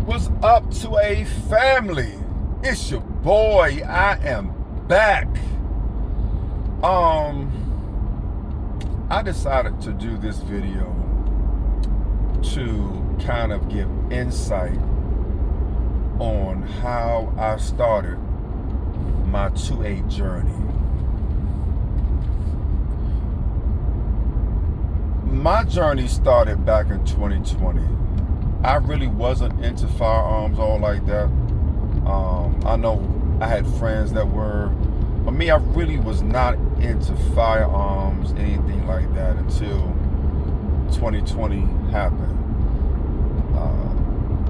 What's up to a family? It's your boy. I am back. I decided to do this video to kind of give insight on how I started my 2A journey. My journey started back in 2020. I really wasn't into firearms all like that. I know I had friends that were, but me, I really was not into firearms, anything like that, until 2020 happened.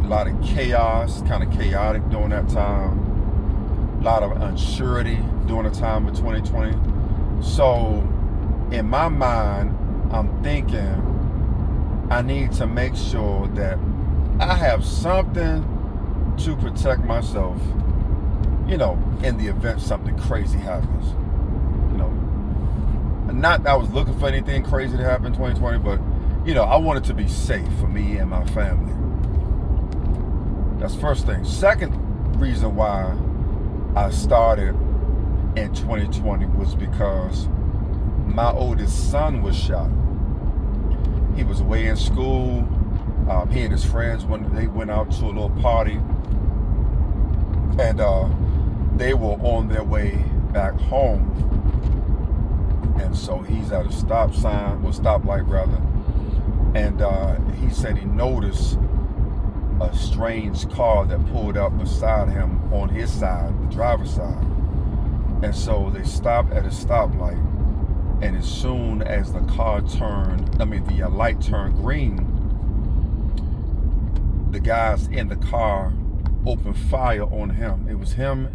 A lot of chaos, kind of chaotic during that time. A lot of unsurety during the time of 2020. So in my mind, I'm thinking I need to make sure that I have something to protect myself, in the event something crazy happens. Not that I was looking for anything crazy to happen in 2020, but, I wanted to be safe for me and my family. That's first thing. Second reason why I started in 2020 was because my oldest son was shot. He was away in school. He and his friends, they went out to a little party, and they were on their way back home. And so he's at a stoplight rather, and he said he noticed a strange car that pulled up beside him on his side, the driver's side. And so they stopped at a stoplight, and as soon as the light turned green, the guys in the car opened fire on him. It was him.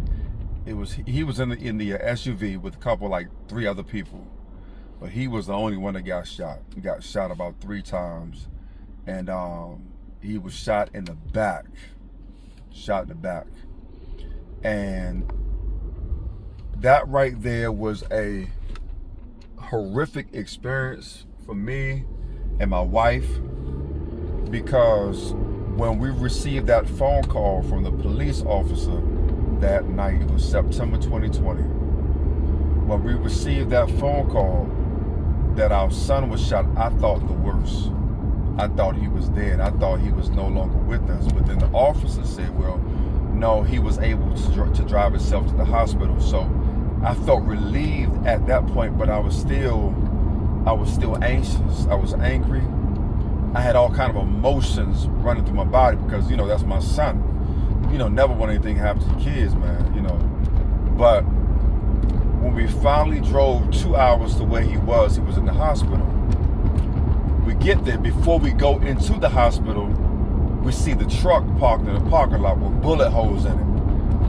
He was in the SUV with a couple, like 3 other people, but he was the only one that got shot. He got shot about 3 times, and he was shot in the back. And that right there was a horrific experience for me and my wife, because when we received that phone call from the police officer that night, it was September 2020. When we received that phone call that our son was shot, I thought the worst. I thought he was dead. I thought he was no longer with us. But then the officer said, well, no, he was able to drive himself to the hospital. So I felt relieved at that point, but I was still anxious. I was angry. I had all kind of emotions running through my body because, that's my son. Never want anything to happen to your kids, man, But when we finally drove 2 hours to where he was in the hospital. We get there. Before we go into the hospital, we see the truck parked in the parking lot with bullet holes in it,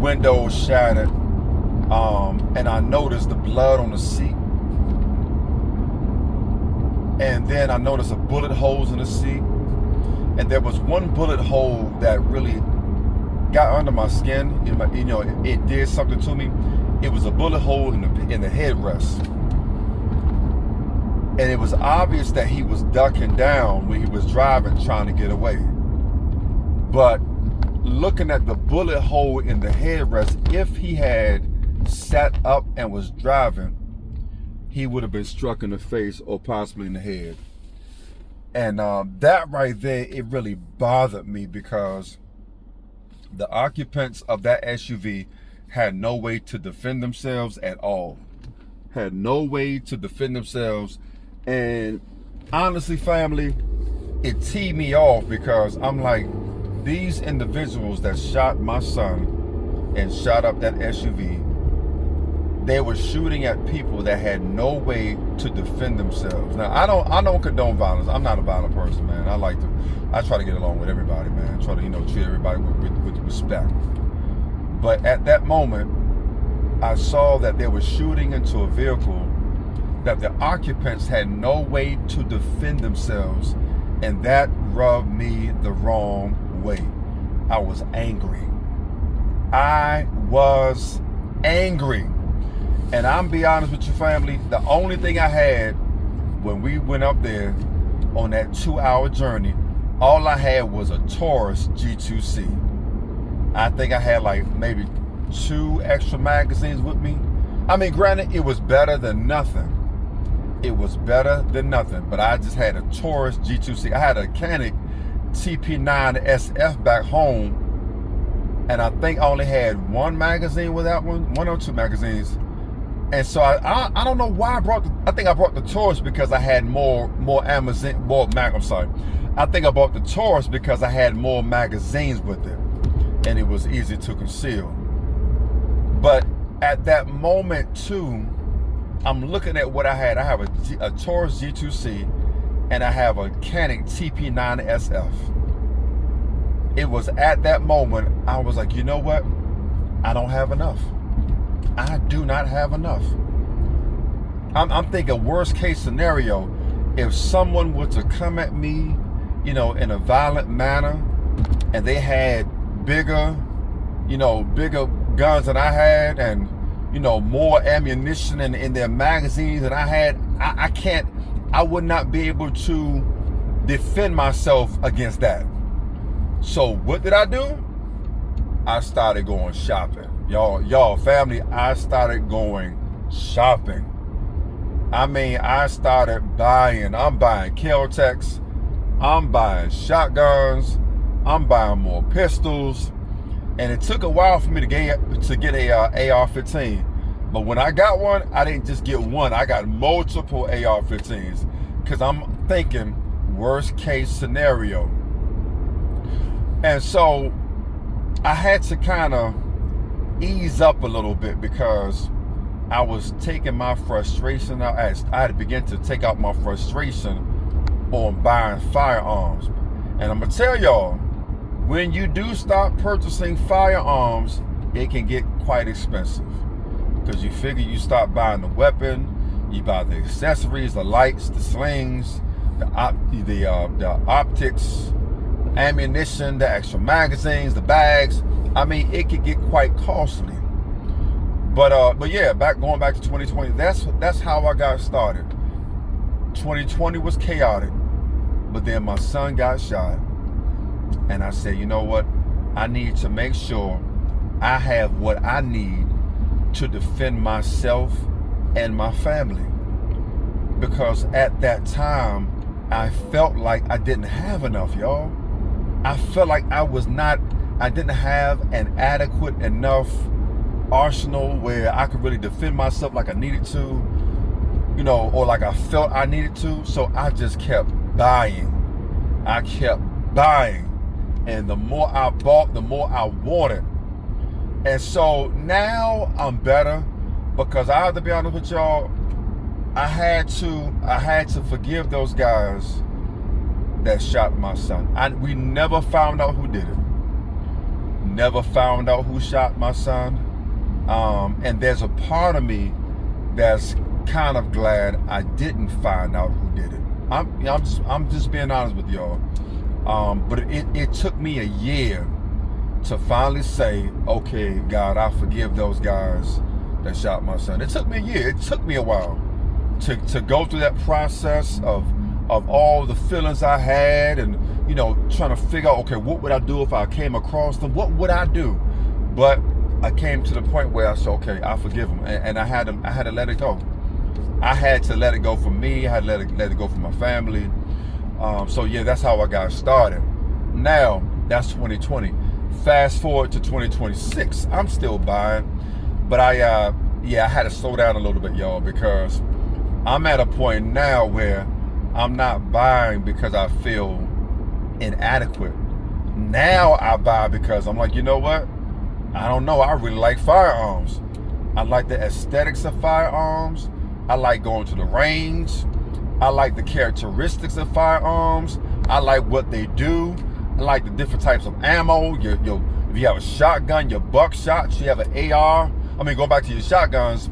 windows shattered, and I noticed the blood on the seat. And then I noticed a bullet holes in the seat. And there was one bullet hole that really got under my skin. It did something to me. It was a bullet hole in the headrest. And it was obvious that he was ducking down when he was driving, trying to get away. But looking at the bullet hole in the headrest, if he had sat up and was driving, he would have been struck in the face or possibly in the head. And that right there, it really bothered me because the occupants of that SUV had no way to defend themselves at all. Had no way to defend themselves. And honestly, family, it teed me off because I'm like, these individuals that shot my son and shot up that SUV, they were shooting at people that had no way to defend themselves. Now, I don't condone violence. I'm not a violent person, man. I try to get along with everybody, man. I try to, treat everybody with respect. But at that moment, I saw that they were shooting into a vehicle that the occupants had no way to defend themselves, and that rubbed me the wrong way. I was angry. And I'm be honest with you, family, the only thing I had when we went up there on that 2-hour journey, all I had was a Taurus G2C. I think I had like maybe 2 extra magazines with me. I mean, granted, it was better than nothing. It was better than nothing, but I just had a Taurus G2C. I had a Canik TP9SF back home, and I think I only had 1 magazine with that one or 2 magazines. And so I don't know why I brought I think I brought the Taurus because I had more I'm sorry. I think I bought the Taurus because I had more magazines with it, and it was easy to conceal. But at that moment too, I'm looking at what I had. I have a Taurus G2C, and I have a Canik TP9SF. It was at that moment I was like, you know what? I don't have enough. I do not have enough. I'm thinking worst case scenario, if someone were to come at me, in a violent manner, and they had bigger guns than I had, and more ammunition in their magazines than I had, I would not be able to defend myself against that. So what did I do? I started going shopping. Y'all, family, I started going shopping. I mean, I started buying. I'm buying Kel-Tecs. I'm buying shotguns. I'm buying more pistols. And it took a while for me to get a AR-15. But when I got one, I didn't just get one. I got multiple AR-15s because I'm thinking worst case scenario. And so I had to kind of ease up a little bit because I was taking my frustration out. I had to begin to take out my frustration on buying firearms. And I'm gonna tell y'all, when you do start purchasing firearms, it can get quite expensive. Because you figure you start buying the weapon, you buy the accessories, the lights, the slings, the optics, ammunition, the extra magazines, the bags. I mean, it could get quite costly. But yeah, going back to 2020, that's how I got started. 2020 was chaotic, but then my son got shot, and I said, you know what? I need to make sure I have what I need to defend myself and my family, because at that time I felt like I didn't have enough, y'all. I felt like I didn't have an adequate enough arsenal where I could really defend myself like I needed to, or like I felt I needed to. So I just kept buying. And the more I bought, the more I wanted. And so now I'm better, because I have to be honest with y'all, I had to forgive those guys that shot my son. We never found out who did it. Never found out who shot my son. And there's a part of me that's kind of glad I didn't find out who did it. I'm just being honest with y'all. But it took me a year to finally say, okay, God, I forgive those guys that shot my son. It took me a year. It took me a while to go through that process of all the feelings I had, and trying to figure out, okay, what would I do if I came across them? What would I do? But I came to the point where I said, okay, I forgive them, and I had to let it go. I had to let it go for me. I had to let it go for my family. So yeah, that's how I got started. Now that's 2020. Fast forward to 2026, I'm still buying, but I had to slow down a little bit, y'all, because I'm at a point now where I'm not buying because I feel inadequate. Now I buy because I'm like, you know what? I don't know. I really like firearms. I like the aesthetics of firearms. I like going to the range. I like the characteristics of firearms. I like what they do. I like the different types of ammo. If you have a shotgun, your buckshots. You have an AR. I mean, going back to your shotguns,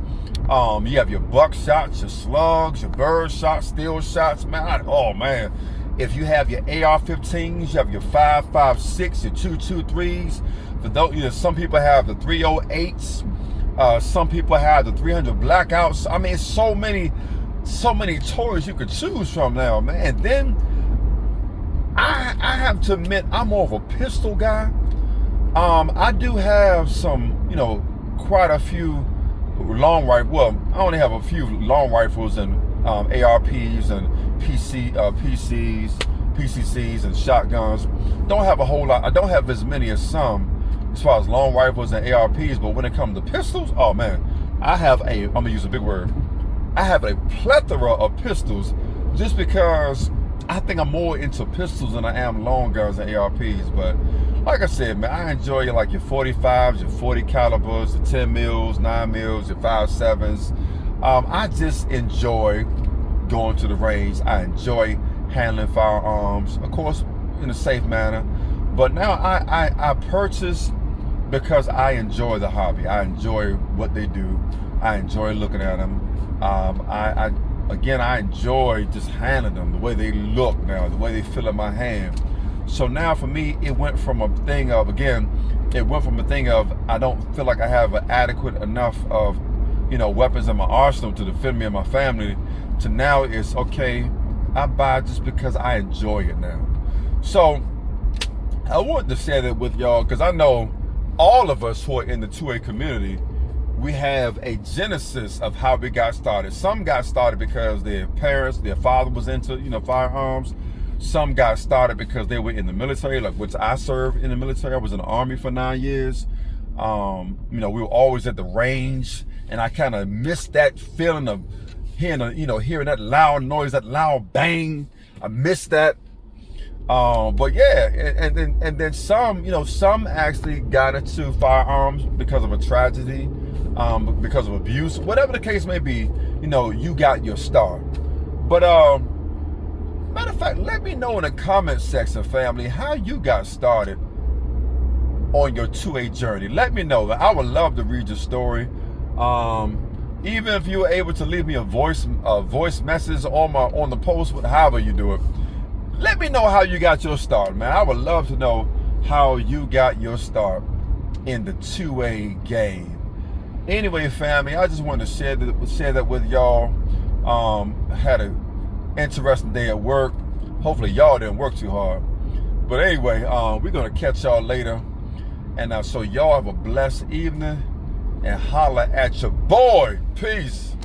you have your buckshots, your slugs, your bird shots, steel shots. Man, if you have your AR-15s, you have your 5.56, your 223s. For those, some people have the 308s. Some people have the 300 blackouts. I mean, it's so many toys you could choose from now, man. And then I have to admit, I'm more of a pistol guy. I do have some, quite a few long rifle. Well, I only have a few long rifles and ARPs and PCCs and shotguns. Don't have a whole lot. I don't have as many as some, as far as long rifles and ARPs. But when it comes to pistols, oh man, I'm gonna use a big word. I have a plethora of pistols, just because I think I'm more into pistols than I am long guns and ARPs. But like I said, man, I enjoy like your 45s, your 40 calibers, the 10 mils, 9 mils, your 5.7s. I just enjoy going to the range. I enjoy handling firearms, of course, in a safe manner. But now I purchase because I enjoy the hobby. I enjoy what they do. I enjoy looking at them. I enjoy just handling them, the way they look now, the way they feel in my hand. So now for me, it went from a thing of I don't feel like I have an adequate enough of, weapons in my arsenal to defend me and my family, to now it's okay, I buy just because I enjoy it now. So I wanted to share that with y'all, because I know all of us who are in the 2A community, we have a genesis of how we got started. Some got started because their father was into, firearms. Some got started because they were in the military, like which I served in the military. I was in the Army for 9 years. We were always at the range, and I kind of missed that feeling of hearing that loud noise, that loud bang. I missed that. But yeah, and then some actually got into firearms because of a tragedy, because of abuse, whatever the case may be. You got your start. But matter of fact, let me know in the comment section, family, how you got started on your 2A journey. Let me know. I would love to read your story. Even if you were able to leave me a voice message on the post, however you do it. Let me know how you got your start, man. I would love to know how you got your start in the 2A game. Anyway, family, I just wanted to share that with y'all. Had an interesting day at work. Hopefully y'all didn't work too hard. But anyway, we're gonna catch y'all later. And so y'all have a blessed evening, and holla at your boy. Peace.